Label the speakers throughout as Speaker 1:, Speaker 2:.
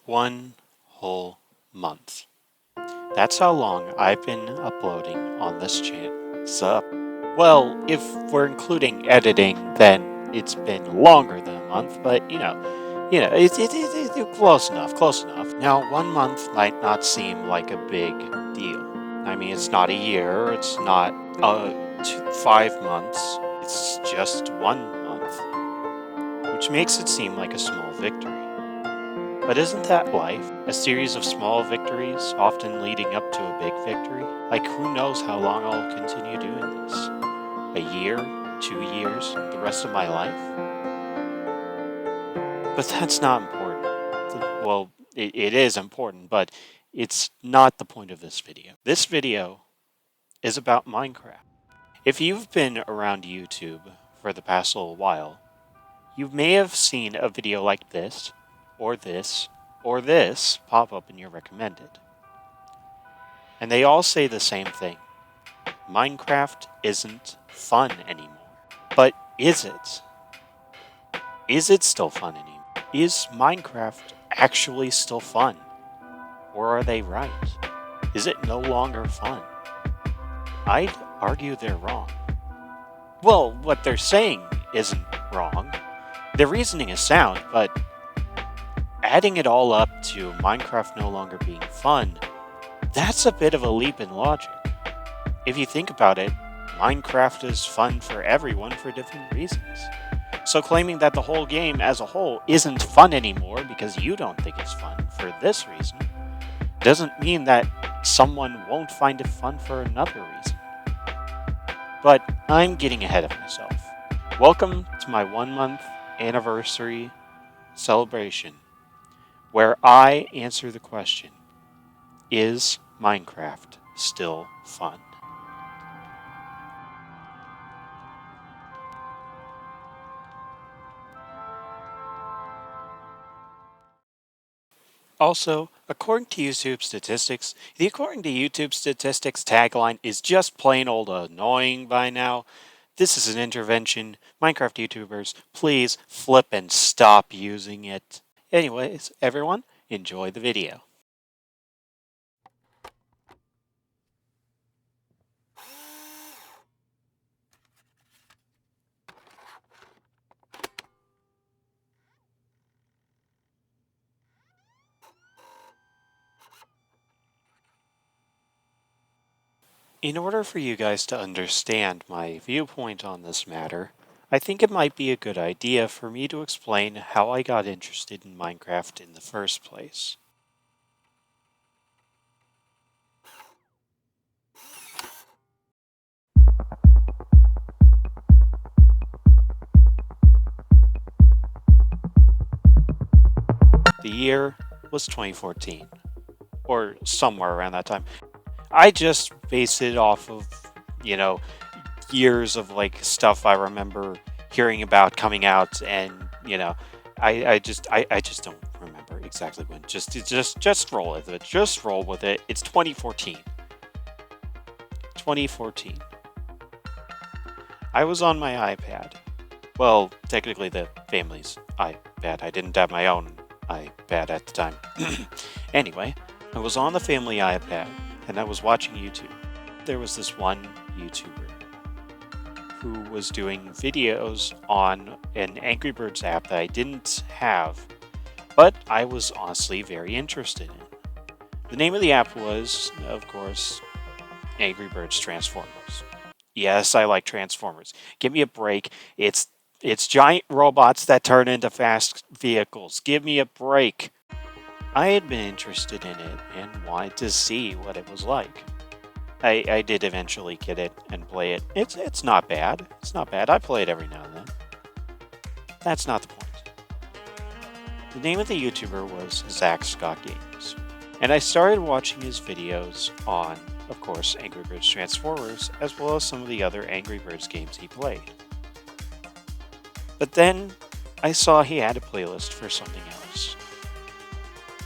Speaker 1: 1 whole month. That's how long I've been uploading on this channel. Well, if we're including editing, then it's been longer than a month, but it's close enough. Now, 1 month might not seem like a big deal. I mean, it's not a year, it's not 5 months, it's just 1 month, which makes it seem like a small victory. But isn't that life? A series of small victories, often leading up to a big victory? Like, who knows how long I'll continue doing this? A year? 2 years? The rest of my life? But that's not important. Well, it is important, but it's not the point of this video. This video is about Minecraft. If you've been around YouTube for the past little while, you may have seen a video like this, or this, or this pop up in your recommended. And they all say the same thing. Minecraft isn't fun anymore. But is it? Is it still fun anymore? Is Minecraft actually still fun? Or are they right? Is it no longer fun? I'd argue they're wrong. Well, what they're saying isn't wrong. Their reasoning is sound, but adding it all up to Minecraft no longer being fun, that's a bit of a leap in logic. If you think about it, Minecraft is fun for everyone for different reasons. So claiming that the whole game as a whole isn't fun anymore because you don't think it's fun for this reason, doesn't mean that someone won't find it fun for another reason. But I'm getting ahead of myself. Welcome to my 1 month anniversary celebration, where I answer the question, is Minecraft still fun? Also, according to YouTube statistics, the According to YouTube Statistics tagline is just plain old annoying by now. This is an intervention. Minecraft YouTubers, please flip and stop using it. Anyways, everyone, enjoy the video. In order for you guys to understand my viewpoint on this matter, I think it might be a good idea for me to explain how I got interested in Minecraft in the first place. The year was 2014, or somewhere around that time. I just based it off of, years of stuff I remember hearing about coming out, and I just don't remember exactly when. Just roll with it. Just roll with it. It's 2014. 2014. I was on my iPad. Well, technically the family's iPad. I didn't have my own iPad at the time. Anyway, I was on the family iPad, and I was watching YouTube. There was this one YouTuber who was doing videos on an Angry Birds app that I didn't have, but I was honestly very interested in. The name of the app was, of course, Angry Birds Transformers. Yes, I like Transformers. Give me a break. It's giant robots that turn into fast vehicles. Give me a break. I had been interested in it and wanted to see what it was like. I did eventually get it and play it. It's not bad. It's not bad. I play it every now and then. That's not the point. The name of the YouTuber was Zach Scott Games, and I started watching his videos on, of course, Angry Birds Transformers, as well as some of the other Angry Birds games he played. But then I saw he had a playlist for something else.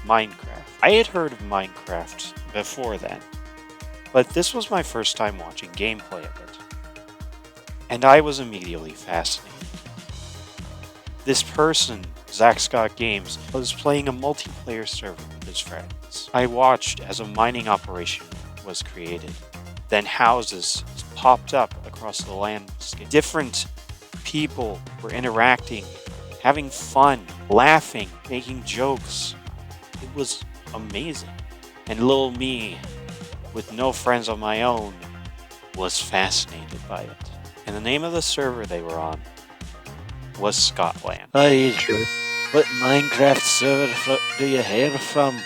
Speaker 1: Minecraft. I had heard of Minecraft before then, but this was my first time watching gameplay of it, and I was immediately fascinated. This person Zach Scott Games, was playing a multiplayer server with his friends. I watched as a mining operation was created. Then houses popped up across the landscape. Different people were interacting, having fun, laughing, making jokes. It was amazing. And little me, with no friends of my own, was fascinated by it. And the name of the server they were on was Scotland.
Speaker 2: Hi, what Minecraft server do you hail from?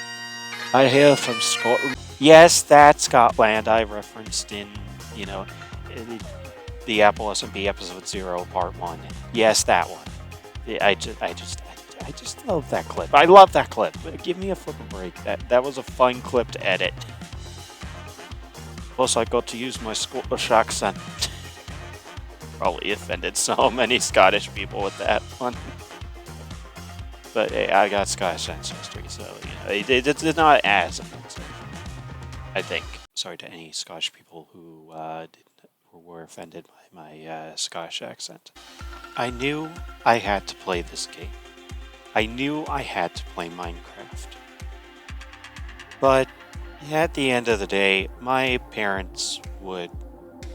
Speaker 2: I hail from Scotland.
Speaker 1: Yes, that Scotland I referenced in, the Apple SMP episode 0 part 1. Yes, that one. I just love that clip. I love that clip. Give me a flipping break. That was a fun clip to edit. Plus, I got to use my Scottish accent. Probably offended so many Scottish people with that one. But hey, I got Scottish ancestry, so it's not as offensive, I think. Sorry to any Scottish people who were offended by my Scottish accent. I knew I had to play this game. I knew I had to play Minecraft. But at the end of the day, my parents would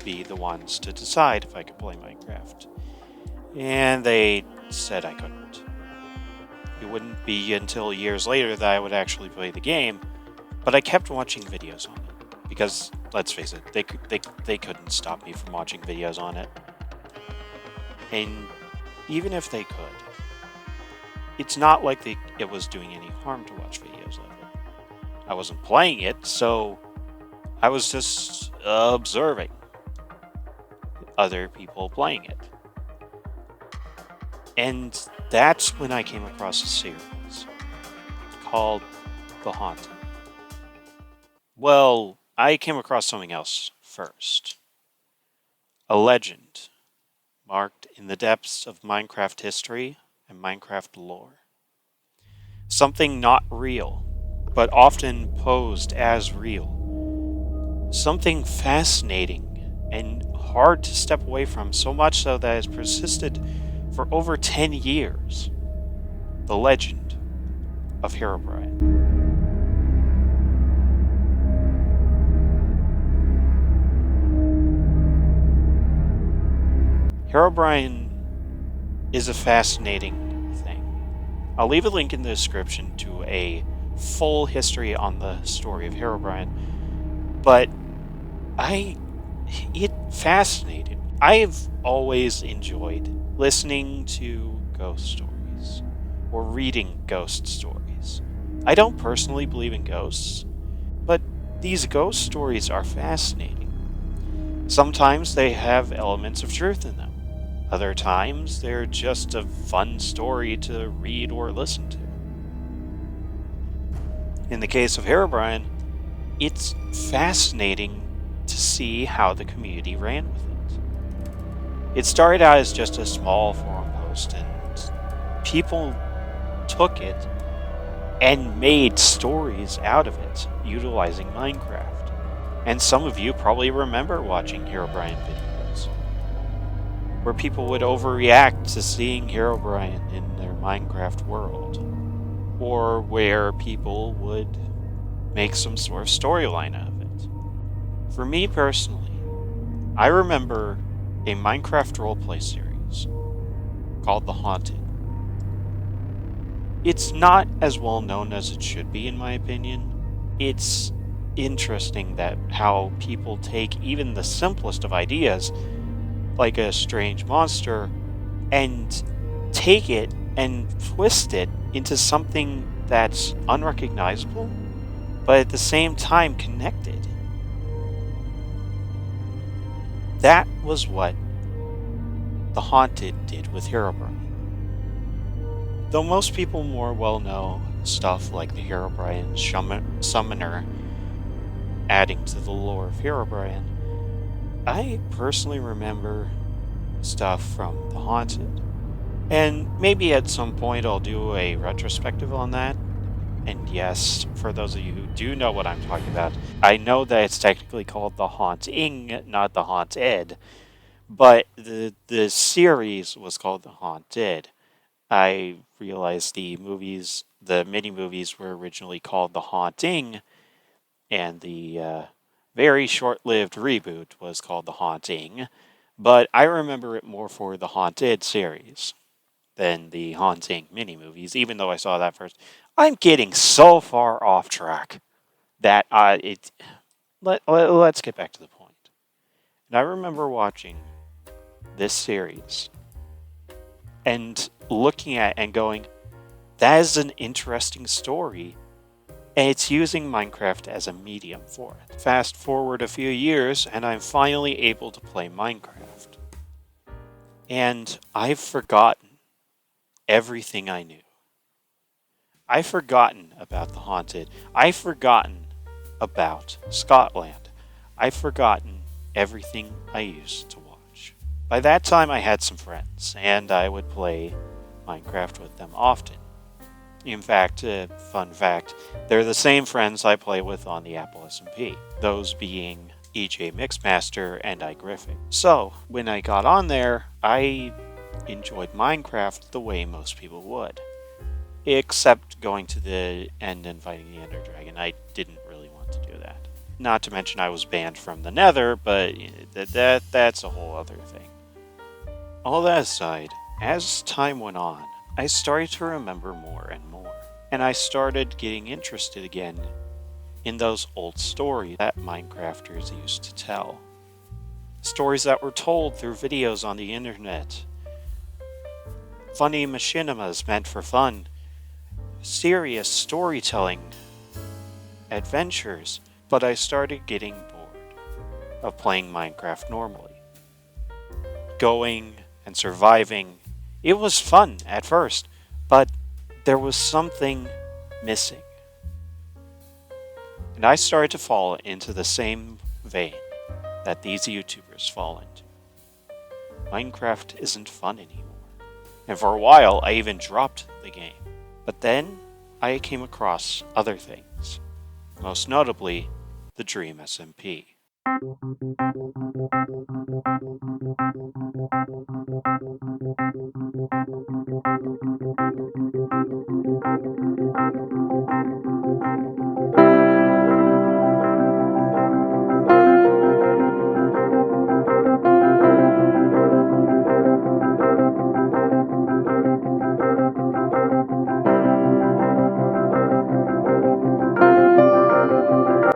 Speaker 1: be the ones to decide if I could play Minecraft. And they said I couldn't. It wouldn't be until years later that I would actually play the game, but I kept watching videos on it. Because, let's face it, they couldn't stop me from watching videos on it. And even if they could, it's not like it was doing any harm to watch videos of it. I wasn't playing it, so I was just observing other people playing it. And that's when I came across a series called The Haunted. Well, I came across something else first. A legend marked in the depths of Minecraft history and Minecraft lore. Something not real, but often posed as real. Something fascinating and hard to step away from, so much so that it has persisted for over 10 years. The legend of Herobrine. Herobrine is a fascinating thing. I'll leave a link in the description to a full history on the story of Herobrine, but it fascinated me. I've always enjoyed listening to ghost stories or reading ghost stories. I don't personally believe in ghosts, but these ghost stories are fascinating. Sometimes they have elements of truth in them. Other times they're just a fun story to read or listen to. In the case of Herobrine, it's fascinating to see how the community ran with it. It started out as just a small forum post, and people took it and made stories out of it, utilizing Minecraft. And some of you probably remember watching Herobrine videos, where people would overreact to seeing Herobrine in their Minecraft world, or where people would make some sort of storyline out of it. For me personally, I remember a Minecraft roleplay series called The Haunted. It's not as well known as it should be, in my opinion. It's interesting that how people take even the simplest of ideas, like a strange monster, and take it and twist it into something that's unrecognizable, but at the same time connected. That was what The Haunted did with Herobrine. Though most people more well know stuff like the Herobrine Summoner adding to the lore of Herobrine, I personally remember stuff from The Haunted. And maybe at some point I'll do a retrospective on that. And yes, for those of you who do know what I'm talking about, I know that it's technically called The Haunting, not The Haunted, but the series was called The Haunted. I realized the mini-movies were originally called The Haunting, and the very short-lived reboot was called The Haunting, but I remember it more for the Haunted series than the Haunting mini-movies, even though I saw that first. I'm getting so far off track that let's get back to the point. And I remember watching this series and looking at it and going, that is an interesting story, and it's using Minecraft as a medium for it. Fast forward a few years, and I'm finally able to play Minecraft. And I've forgotten everything I knew. I've forgotten about the Haunted. I've forgotten about Scotland. I've forgotten everything I used to watch. By that time, I had some friends, and I would play Minecraft with them often. In fact, fun fact, they're the same friends I play with on the Apple SMP, those being EJ Mixmaster and iGriffin. So, when I got on there, I enjoyed Minecraft the way most people would. Except going to the end and fighting the Ender Dragon. I didn't really want to do that. Not to mention I was banned from the Nether, but that's a whole other thing. All that aside, as time went on, I started to remember more and more. And I started getting interested again in those old stories that Minecrafters used to tell. Stories that were told through videos on the internet. Funny machinimas meant for fun. Serious storytelling. Adventures. But I started getting bored of playing Minecraft normally. Going and surviving. It was fun at first, but there was something missing. And I started to fall into the same vein that these YouTubers fall into. Minecraft isn't fun anymore. And for a while, I even dropped the game. But then, I came across other things. Most notably, the Dream SMP.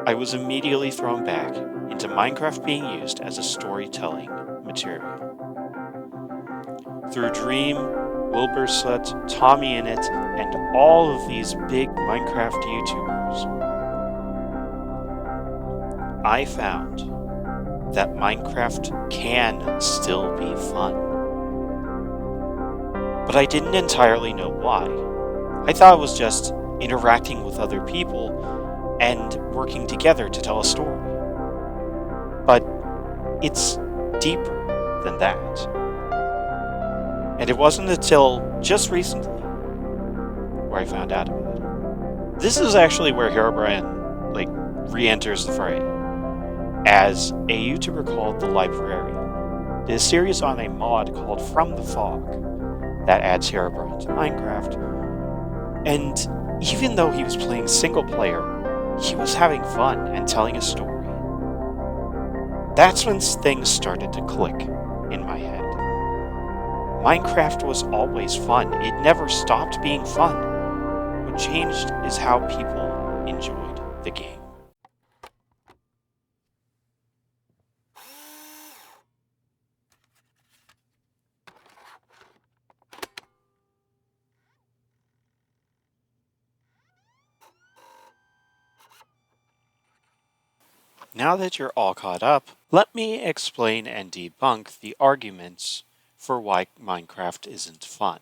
Speaker 1: I was immediately thrown back into Minecraft being used as a storytelling material. Through Dream, Wilbursut, TommyInnit, and all of these big Minecraft YouTubers, I found that Minecraft can still be fun. But I didn't entirely know why. I thought it was just interacting with other people and working together to tell a story. But it's deeper than that. And it wasn't until just recently where I found out about it. This is actually where Herobrine, re-enters the fray as a YouTuber called The Librarian. Did a series on a mod called From the Fog that adds Herobrine to Minecraft. And even though he was playing single player, he was having fun and telling a story. That's when things started to click in my head. Minecraft was always fun. It never stopped being fun. What changed is how people enjoyed the game. Now that you're all caught up, let me explain and debunk the arguments for why Minecraft isn't fun.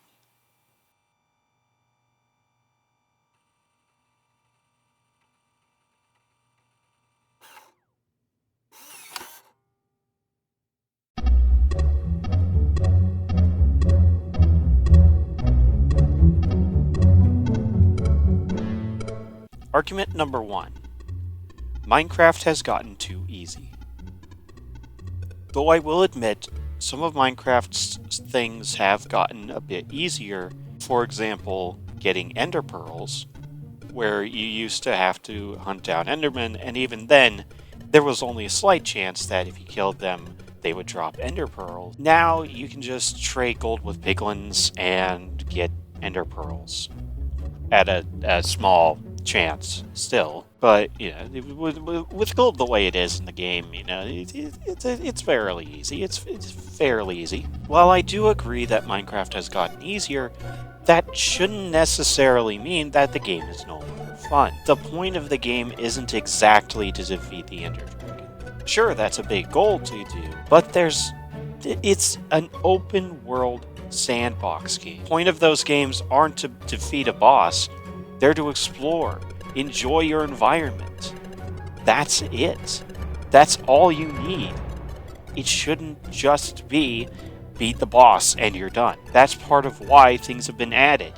Speaker 1: Argument number 1. Minecraft has gotten too easy. Though I will admit, some of Minecraft's things have gotten a bit easier, For example, getting ender pearls, where you used to have to hunt down endermen, and even then, there was only a slight chance that if you killed them, they would drop ender pearls. Now you can just trade gold with piglins and get ender pearls at a small chance still. But, with gold the way it is in the game, it's fairly easy. It's fairly easy. While I do agree that Minecraft has gotten easier, that shouldn't necessarily mean that the game is no longer fun. The point of the game isn't exactly to defeat the Ender Dragon. Sure, that's a big goal to do, but it's an open world sandbox game. The point of those games aren't to defeat a boss, they're to explore, enjoy your environment. That's it. That's all you need. It shouldn't just be beat the boss and you're done. That's part of why things have been added.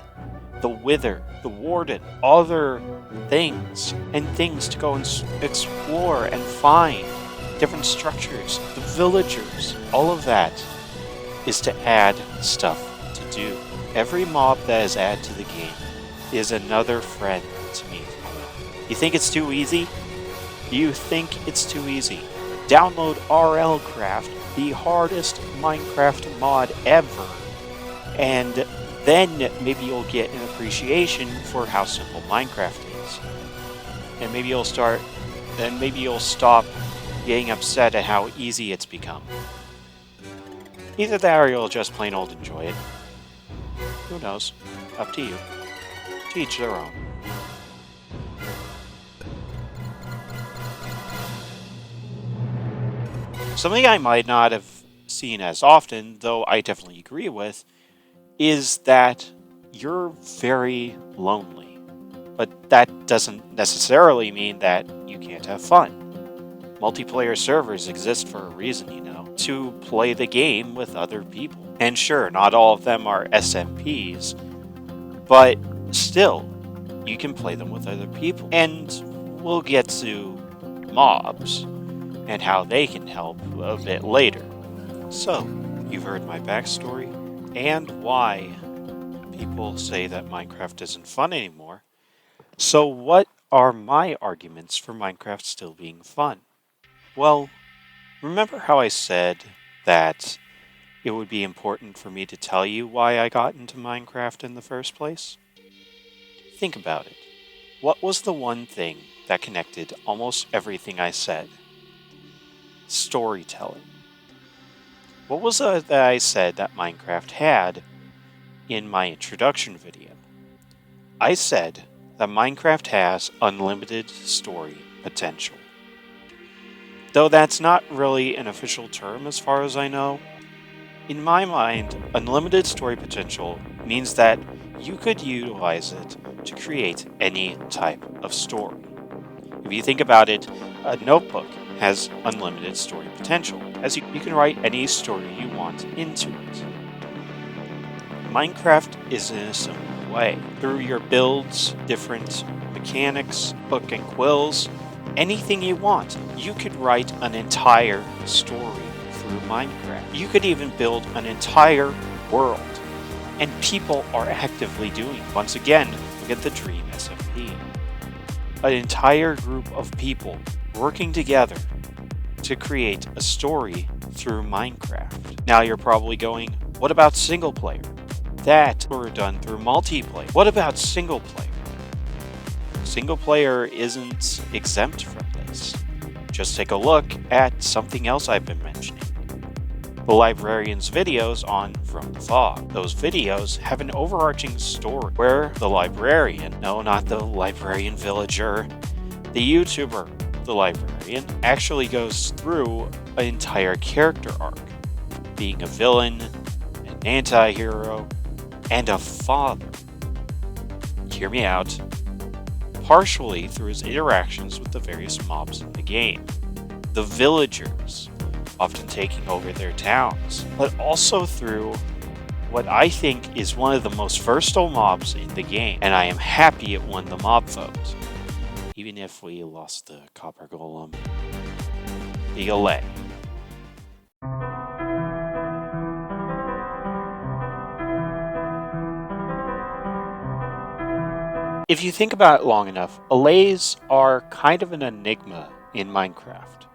Speaker 1: The Wither, the Warden, other things, and things to go and explore and find. Different structures, the villagers, all of that is to add stuff to do. Every mob that is added to the game is another friend to meet. You think it's too easy? You think it's too easy. Download RL Craft, the hardest Minecraft mod ever, and then maybe you'll get an appreciation for how simple Minecraft is. And maybe you'll stop getting upset at how easy it's become. Either that or you'll just plain old enjoy it. Who knows? Up to you. To each their own. Something I might not have seen as often, though I definitely agree with, is that you're very lonely. But that doesn't necessarily mean that you can't have fun. Multiplayer servers exist for a reason, to play the game with other people. And sure, not all of them are SMPs, but still, you can play them with other people. And we'll get to mobs and how they can help a bit later. So, you've heard my backstory and why people say that Minecraft isn't fun anymore. So what are my arguments for Minecraft still being fun? Well, remember how I said that it would be important for me to tell you why I got into Minecraft in the first place? Think about it. What was the one thing that connected almost everything I said? Storytelling. What was it that I said that Minecraft had in my introduction video? I said that Minecraft has unlimited story potential. Though that's not really an official term as far as I know, in my mind, unlimited story potential means that you could utilize it to create any type of story. If you think about it, a notebook has unlimited story potential, as you can write any story you want into it. Minecraft is in a similar way. Through your builds, different mechanics, hook and quills, anything you want, you could write an entire story through Minecraft. You could even build an entire world, and people are actively doing it. Once again, look at the Dream SMP. An entire group of people working together to create a story through Minecraft. Now you're probably going, what about single player? That were done through multiplayer. What about single player? Single player isn't exempt from this. Just take a look at something else I've been mentioning. The librarian's videos on From the Fog. Those videos have an overarching story where the librarian, no, not the librarian villager, the YouTuber, the librarian, actually goes through an entire character arc, being a villain, an anti-hero, and a father. Hear me out. Partially through his interactions with the various mobs in the game. The villagers, often taking over their towns, but also through what I think is one of the most versatile mobs in the game, and I am happy it won the mob vote, even if we lost the copper golem. The Allay. If you think about it long enough, allays are kind of an enigma in Minecraft.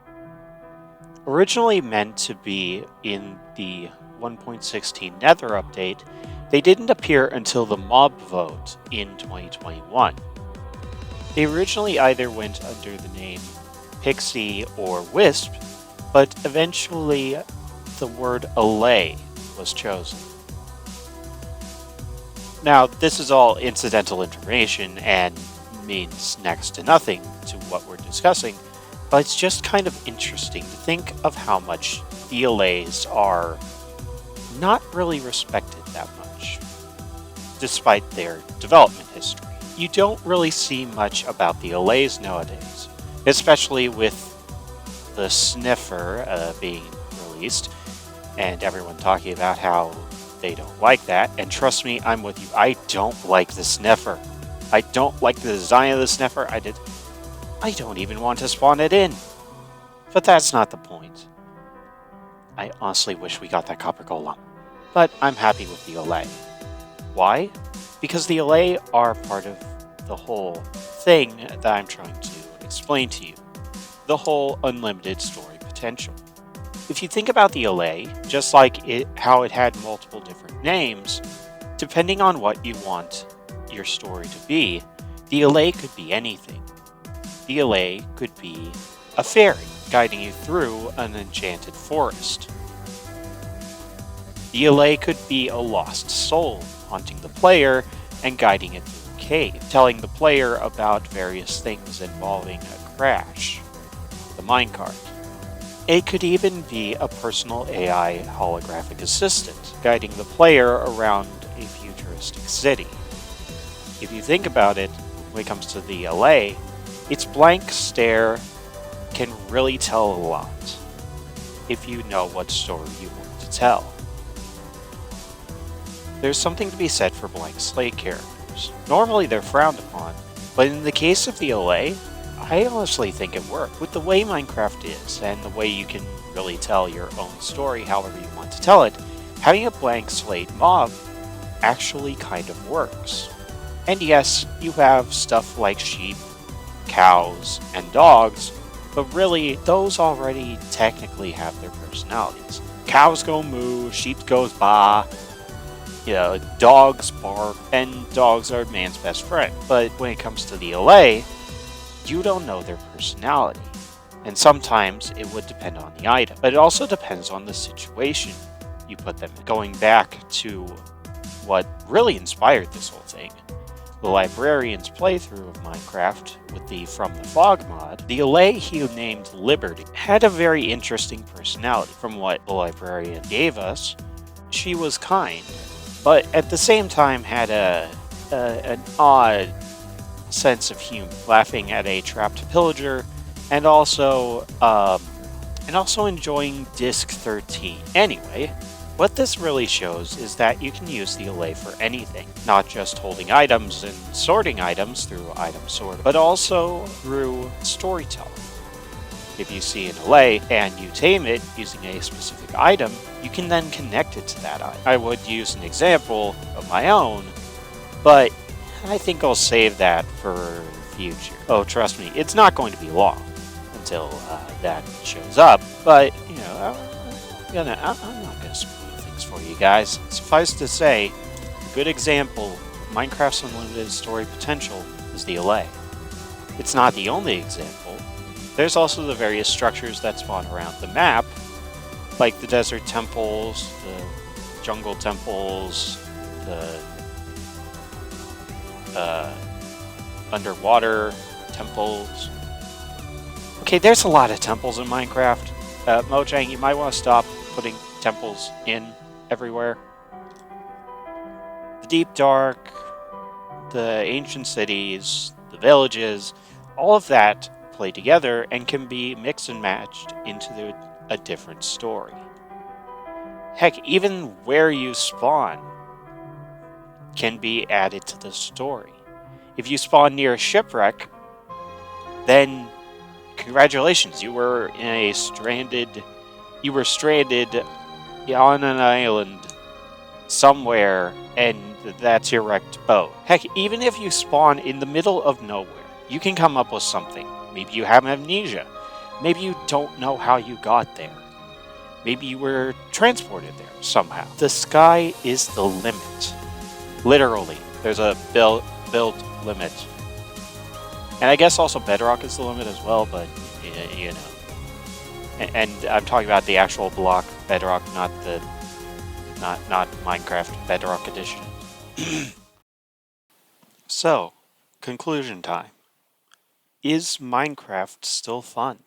Speaker 1: Originally meant to be in the 1.16 Nether update, they didn't appear until the mob vote in 2021. They originally either went under the name Pixie or Wisp, but eventually the word allay was chosen. Now, this is all incidental information and means next to nothing to what we're discussing, but it's just kind of interesting to think of how much the allays are not really respected that much, despite their development history. You don't really see much about the allays nowadays, especially with the sniffer being released, and everyone talking about how they don't like that. And trust me, I'm with you. I don't like the sniffer. I don't like the design of the sniffer. I don't even want to spawn it in. But that's not the point. I honestly wish we got that copper golem. But I'm happy with the allay. Why? Because the allay are part of the whole thing that I'm trying to explain to you. The whole unlimited story potential. If you think about the allay, just like how it had multiple different names, depending on what you want your story to be, the allay could be anything. The allay could be a fairy guiding you through an enchanted forest. The allay could be a lost soul haunting the player and guiding it through a cave, telling the player about various things involving a crash, the minecart. It could even be a personal AI holographic assistant, guiding the player around a futuristic city. If you think about it, when it comes to the allay, its blank stare can really tell a lot, if you know what story you want to tell. There's something to be said for blank slate characters. Normally they're frowned upon, but in the case of the allay, I honestly think it worked. With the way Minecraft is, and the way you can really tell your own story however you want to tell it, having a blank slate mob actually kind of works. And yes, you have stuff like sheep, cows, and dogs, but really, those already technically have their personalities. Cows go moo, sheep goes baa, dogs bark, and dogs are man's best friend. But when it comes to the allay, you don't know their personality, and sometimes it would depend on the item, but it also depends on the situation you put them in. Going back to what really inspired this whole thing, the librarian's playthrough of Minecraft with the From the Fog mod, the allay he named Liberty had a very interesting personality. From what the librarian gave us, she was kind, but at the same time had an odd sense of humor, laughing at a trapped pillager, and also enjoying Disc 13. Anyway, what this really shows is that you can use the allay for anything, not just holding items and sorting items through item sort, but also through storytelling. If you see an allay and you tame it using a specific item, you can then connect it to that item. I would use an example of my own, but I think I'll save that for the future. Oh, trust me, it's not going to be long until that shows up, but, I'm not going to spoil things for you guys. Suffice to say, a good example of Minecraft's unlimited story potential is the allay. It's not the only example. There's also the various structures that spawn around the map, like the desert temples, the jungle temples, the underwater temples. Okay, there's a lot of temples in Minecraft. Mojang, you might want to stop putting temples in everywhere. The deep dark, the ancient cities, the villages, all of that play together and can be mixed and matched into a different story. Heck, even where you spawn can be added to the story. If you spawn near a shipwreck, then congratulations, you were stranded on an island somewhere, and that's your wrecked boat. Heck, even if you spawn in the middle of nowhere, you can come up with something. Maybe you have amnesia. Maybe you don't know how you got there. Maybe you were transported there somehow. The sky is the limit. Literally, there's a build limit. And I guess also bedrock is the limit as well, but you know. And I'm talking about the actual block bedrock, not Minecraft Bedrock Edition. So, conclusion time. Is Minecraft still fun?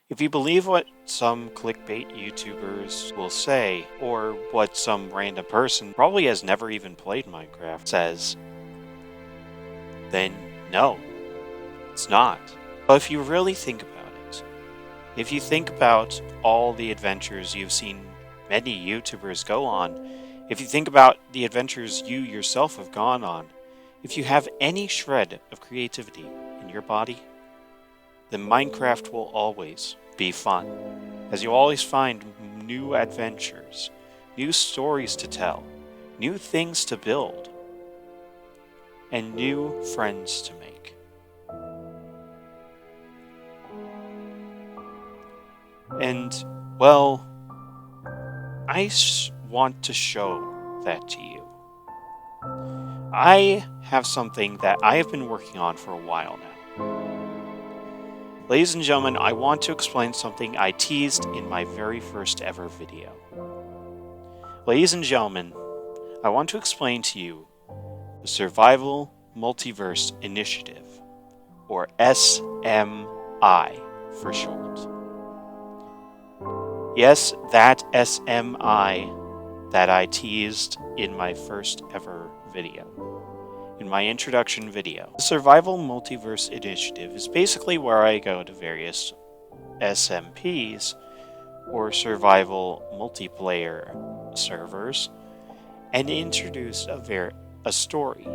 Speaker 1: If you believe what some clickbait YouTubers will say, or what some random person, probably has never even played Minecraft, says, then no, it's not. But if you really think about it, if you think about all the adventures you've seen many YouTubers go on, if you think about the adventures you yourself have gone on, if you have any shred of creativity in your body, then Minecraft will always be fun, as you always find new adventures, new stories to tell, new things to build, and new friends to make. And, well, I want to show that to you. I have something that I have been working on for a while now. Ladies and gentlemen, I want to explain something I teased in my very first ever video. Ladies and gentlemen, I want to explain to you the Survival Multiverse Initiative, or SMI for short. Yes, that SMI that I teased in my first ever video. In my introduction video. The Survival Multiverse Initiative is basically where I go to various SMPs, or Survival Multiplayer servers, and introduce a story,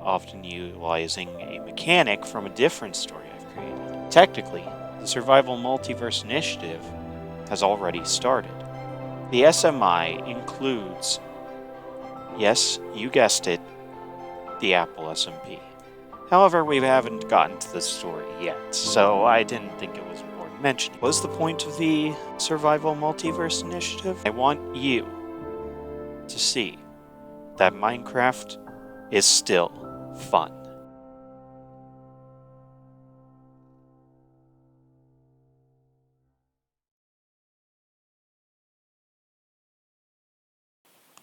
Speaker 1: often utilizing a mechanic from a different story I've created. Technically, the Survival Multiverse Initiative has already started. The SMI includes, yes, you guessed it, the Apple SMP. However, we haven't gotten to the story yet, so I didn't think it was worth mentioning. What's the point of the Survival Multiverse Initiative? I want you to see that Minecraft is still fun.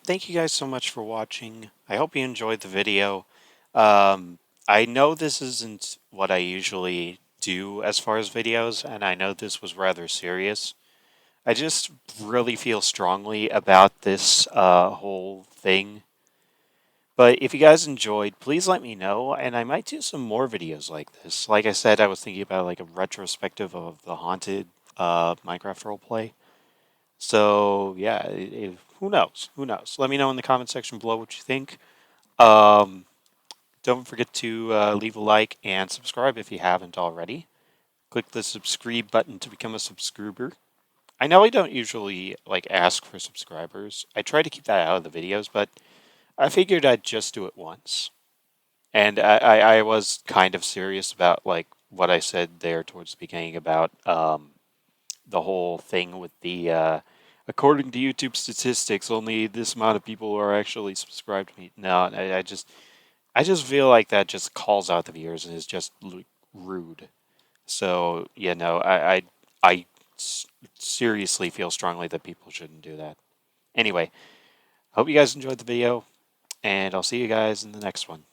Speaker 1: Thank you guys so much for watching. I hope you enjoyed the video. I know this isn't what I usually do as far as videos, and I know this was rather serious. I just really feel strongly about this whole thing. But if you guys enjoyed, please let me know, and I might do some more videos like this. Like I said, I was thinking about like a retrospective of the Haunted Minecraft roleplay. So yeah, who knows? Who knows? Let me know in the comment section below what you think. Don't forget to leave a like and subscribe if you haven't already. Click the subscribe button to become a subscriber. I know I don't usually like ask for subscribers. I try to keep that out of the videos, but I figured I'd just do it once. And I was kind of serious about like what I said there towards the beginning about the whole thing with the according to YouTube statistics, only this amount of people are actually subscribed to me. No, I just feel like that just calls out the viewers and is just rude. So I seriously feel strongly that people shouldn't do that. Anyway, hope you guys enjoyed the video, and I'll see you guys in the next one.